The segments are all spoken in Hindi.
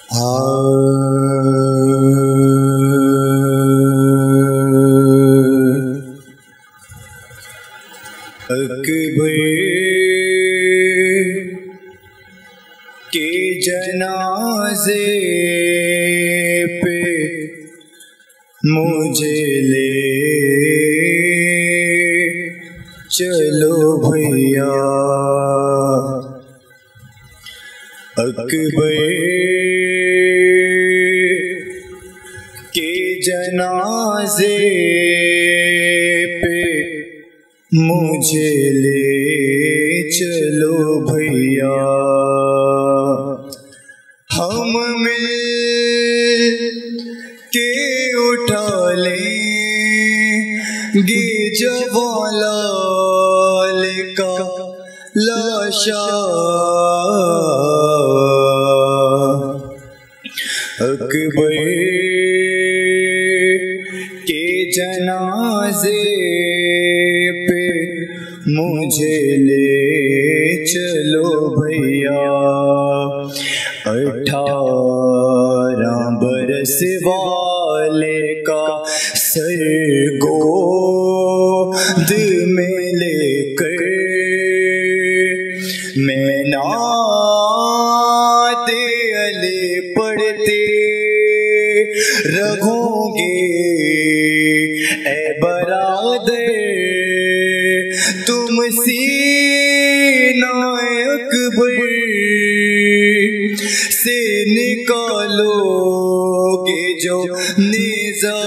अकबर के जनाजे पे मुझे ले चलो भैया। अकबर के जनाजे पे मुझे ले चलो भैया। हम मिल के उठा लेंगे जवालाल का लाशा। अकबर के जनाजे पे मुझे ले चलो भैया। 18 बरस वाले का सर गोद में लेकर मैं नाते अली पढ़ते रहूंगी ए बरादर। तुम सीना अकबर से निकालोगे जो नेज़ा।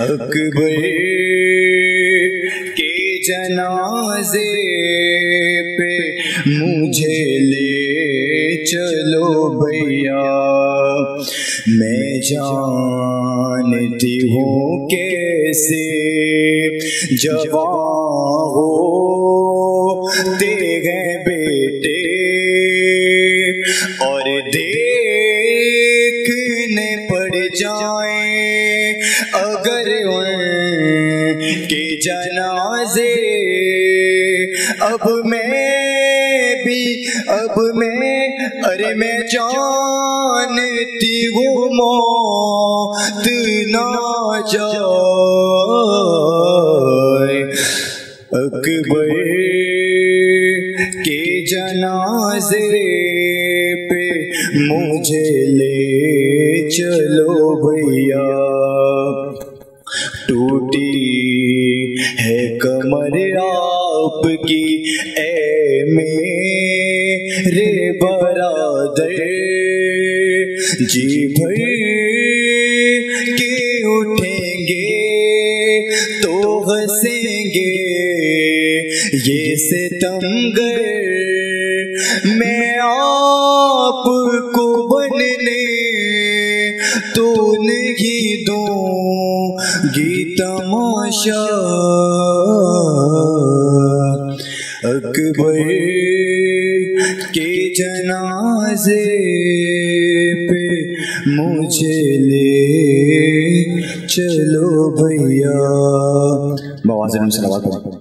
अकबर के जनाजे पे मुझे ले चलो भैया। मैं जानती हूँ कैसे जवान होते हैं बेटे और देखने पड़ जाए अगर उनके जनाजे। अब मैं जानती हूँ मौत ना जाए। अकबर के जनाजे पे मुझे ले चलो भैया। टूटी है कमर आपकी ए मेरे बरादर। जी भर के उठेंगे तो हंसेंगे ये सितमगर। मैं आपको बनने तो नहीं दूंगी तमाशा। अकबर के जनाजे पे मुझे ले चलो भैया। बाबा से सलावत।